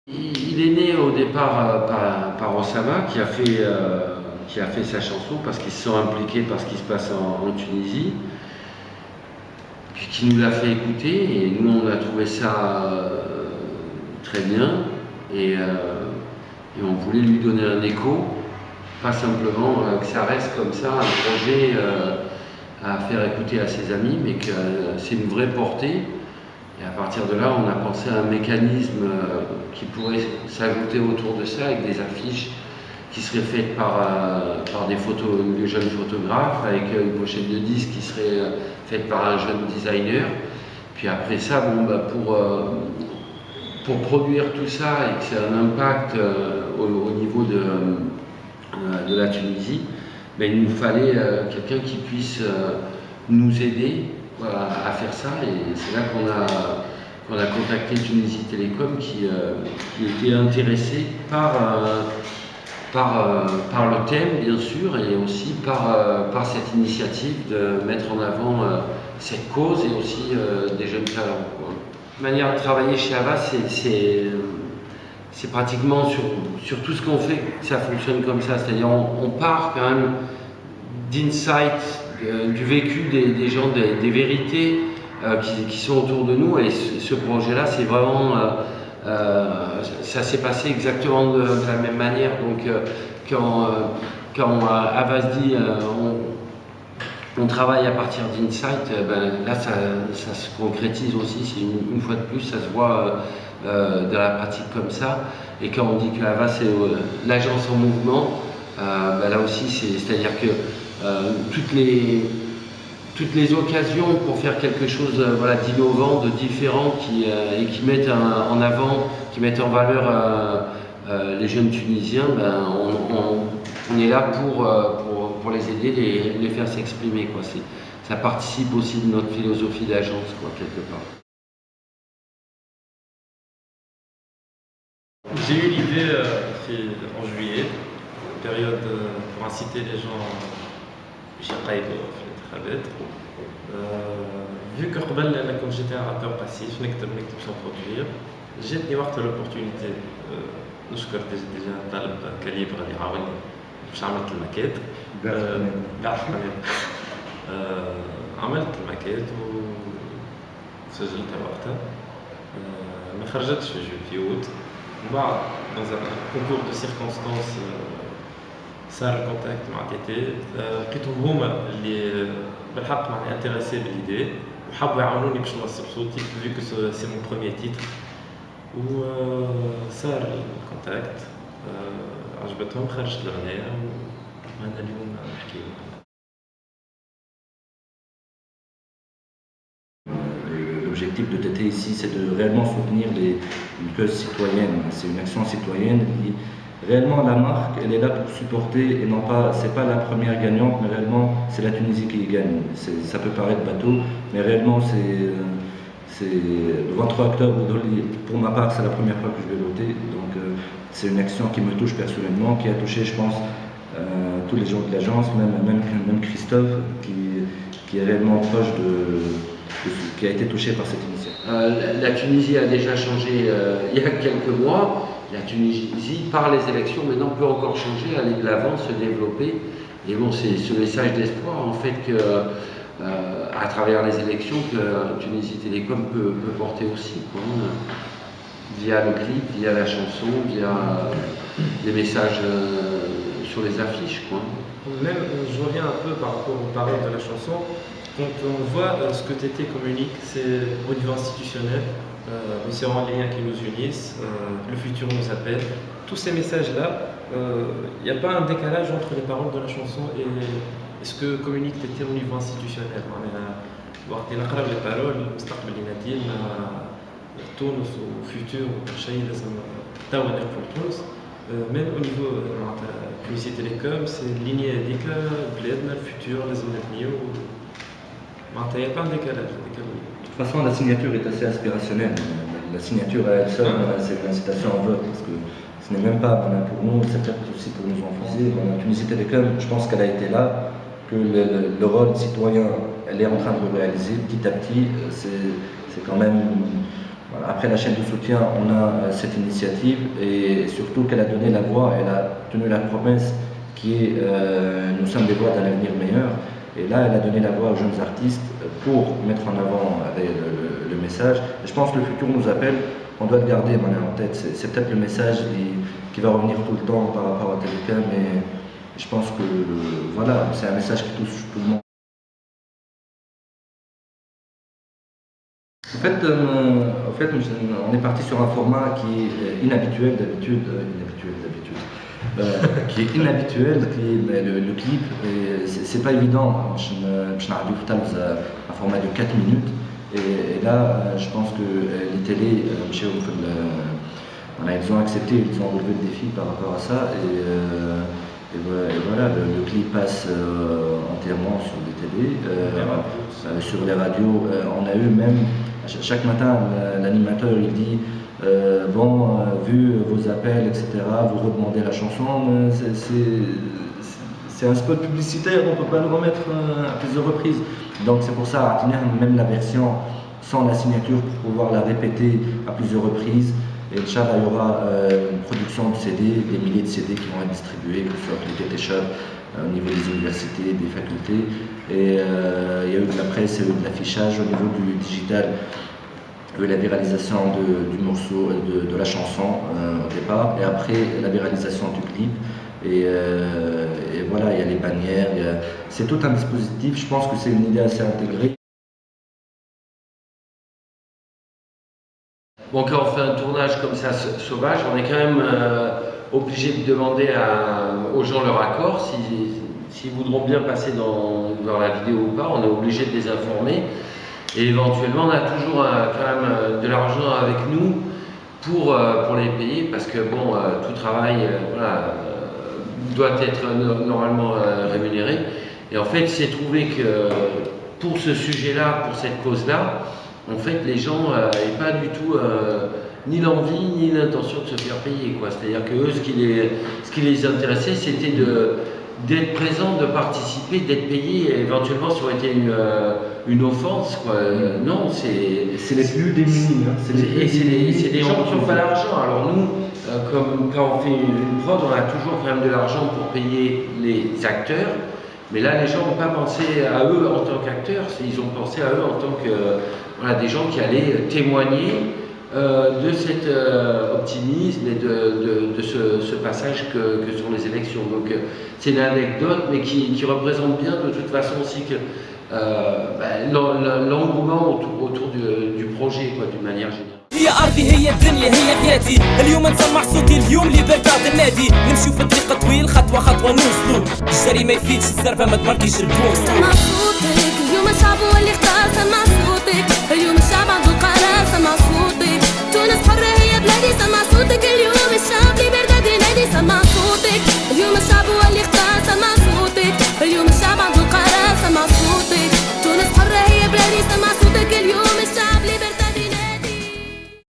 Il est né au départ par Osama qui a fait sa chanson parce qu'ils se sont impliqués par ce qui se passe en Tunisie, puis qui nous l'a fait écouter et nous on a trouvé ça très bien et on voulait lui donner un écho, pas simplement que ça reste comme ça un projet à faire écouter à ses amis, mais que c'est une vraie portée. Et à partir de là, on a pensé à un mécanisme qui pourrait s'ajouter autour de ça, avec des affiches qui seraient faites par des jeunes photographes, avec une pochette de disque qui serait faite par un jeune designer. Puis après ça, pour produire tout ça et que ça ait un impact au niveau de la Tunisie, il nous fallait quelqu'un qui puisse nous aider à faire ça, et c'est là qu'on a contacté Tunisie Télécom qui était intéressé par le thème bien sûr, et aussi par cette initiative de mettre en avant cette cause et aussi des jeunes talents, quoi. La manière de travailler chez Havas, c'est pratiquement sur tout ce qu'on fait que ça fonctionne comme ça, c'est-à-dire on part quand même d'insights, du vécu des gens, des vérités qui sont autour de nous, et ce projet-là, c'est vraiment, ça s'est passé exactement de la même manière. Donc quand Havas dit on travaille à partir d'insight, là ça se concrétise aussi, une fois de plus ça se voit dans la pratique comme ça. Et quand on dit que Havas c'est l'agence en mouvement, là aussi c'est-à-dire que toutes les occasions pour faire quelque chose d'innovant, de différent, et qui mettent en avant, qui mettent en valeur les jeunes Tunisiens, on est là pour les aider, les faire s'exprimer, quoi. Ça participe aussi de notre philosophie d'agence, quoi, quelque part. J'ai eu l'idée en juillet, période pour inciter les gens à vu que comme j'étais un rappeur passif, sans produire, j'ai eu l'opportunité. نشكر déjà طالب كاليبر اللي عاوني باش عملت الماكيت. عملت الماكيت وسجلتها وقتها. ما خرجتش في août. ومن بعد dans un concours de circonstances صار الكونتاكت مع تيتي، لقيتهم هما اللي بالحق معني انتريسي باليدي وحبوا يعاونوني باش نوصل صوتي vu que c'est mon premier titre. وصار الكونتاكت، عجبتهم، خرجت الأغنية وأنا اليوم نحكي. L'objectif de TT ici, c'est de réellement soutenir une cause citoyenne. C'est une action citoyenne qui, réellement, la marque, elle est là pour supporter, et non pas, c'est pas la première gagnante, mais réellement, c'est la Tunisie qui gagne. Ça peut paraître bateau, mais réellement, c'est le 23 octobre, pour ma part, c'est la première fois que je vais voter. Donc, c'est une action qui me touche personnellement, qui a touché, je pense, tous les gens de l'agence, même Christophe, qui est réellement proche qui a été touché par cette initiative. La Tunisie a déjà changé il y a quelques mois. La Tunisie, par les élections, maintenant peut encore changer, aller de l'avant, se développer. Et bon, c'est ce message d'espoir, en fait, que à travers les élections, que Tunisie Télécom peut porter aussi, quoi, via le clip, via la chanson, via les messages sur les affiches, quoi. Même, je reviens un peu par rapport aux paroles de la chanson. Quand on voit ce que TT communique, c'est au niveau institutionnel, c'est en liens qui nous unissent, le futur nous appelle. Tous ces messages-là, il n'y a pas un décalage entre les paroles de la chanson et ce que communique TT au niveau institutionnel. وقت نقرا les paroles, المستقبل ينادي لنا، تونس وفيتور وشيء لازم توا نقفوا لتونس. Même au niveau de Tunisie Télécom, c'est ligne هذيك بلادنا الفيتور لازم نبنيو. Il n'y a pas un décalage. De toute façon, la signature est assez aspirationnelle. La signature à elle seule, c'est une incitation en vote, parce que ce n'est même pas pour nous, c'est peut-être aussi pour nos enfants. La Tunisie Télécom, je pense qu'elle a été là, que le rôle citoyen, elle est en train de le réaliser petit à petit. C'est quand même Voilà. Après la chaîne de soutien, on a cette initiative et surtout qu'elle a donné la voix, elle a tenu la promesse qui est nous sommes des voix d'un avenir meilleur. Et là, elle a donné la voix aux jeunes artistes pour mettre en avant le message. Et je pense que le futur nous appelle, on doit le garder en tête. C'est peut-être le message qui va revenir tout le temps par rapport à Téléka, mais je pense que voilà, c'est un message qui touche tout le monde. En fait, on est parti sur un format qui est inhabituel d'habitude, qui est inhabituel, le clip, c'est pas évident. Je un format de 4 minutes, et là, je pense que les télés, ils ont accepté, ils ont relevé le défi par rapport à ça, et voilà, le clip passe entièrement sur les télés, sur les radios. On a eu même, chaque matin, l'animateur il dit vu vos appels, etc., vous redemandez la chanson. C'est un spot publicitaire, on ne peut pas le remettre à plusieurs reprises. Donc c'est pour ça, même la version sans la signature pour pouvoir la répéter à plusieurs reprises. Et Inch'Allah, il y aura une production de CD, des milliers de CD qui vont être distribués, que ce soit les TT Shop, au niveau des universités, des facultés. Et il y a eu de la presse, il y a eu de l'affichage au niveau du digital, la viralisation du morceau, de la chanson au départ, et après la viralisation du clip. Et voilà, il y a les bannières, c'est tout un dispositif. Je pense que c'est une idée assez intégrée. Bon, quand on fait un tournage comme ça sauvage, on est quand même obligé de demander aux gens leur accord, s'ils voudront bien passer dans la vidéo ou pas, on est obligé de les informer. Et éventuellement, on a toujours quand même de l'argent avec nous pour les payer, parce que bon, tout travail doit être normalement rémunéré. Et en fait, c'est trouvé que pour ce sujet-là, pour cette cause-là, en fait, les gens n'avaient pas du tout ni l'envie ni l'intention de se faire payer, quoi. C'est-à-dire que eux, ce qui les intéressait, c'était d'être présents, de participer, d'être payés. Et éventuellement, ça aurait été une offense, quoi. Non, c'est les plus démunis. C'est des gens qui n'ont pas d'argent. Alors nous, comme quand on fait une prod, on a toujours quand même de l'argent pour payer les acteurs. Mais là, les gens n'ont pas pensé à eux en tant qu'acteurs, ils ont pensé à eux en tant que des gens qui allaient témoigner de cet optimisme et de ce passage que sont les élections. Donc c'est une anecdote, mais qui représente bien de toute façon aussi que l'engouement autour du projet, quoi, d'une manière générale. هي أرضي هي الدنيا هي حياتي اليوم نسمع صوتي اليوم اللي بركض النادي نمشيو في طريق طويل خطوة خطوة نوصلو الجري ما يفيدش الزربة ما تمركيش البوم سمع صوتك اليوم الشعب هو اللي اختار سمع صوتك اليوم الشعب عنده القرار سمع صوتك تونس حرة هي بلادي سمع صوتك اليوم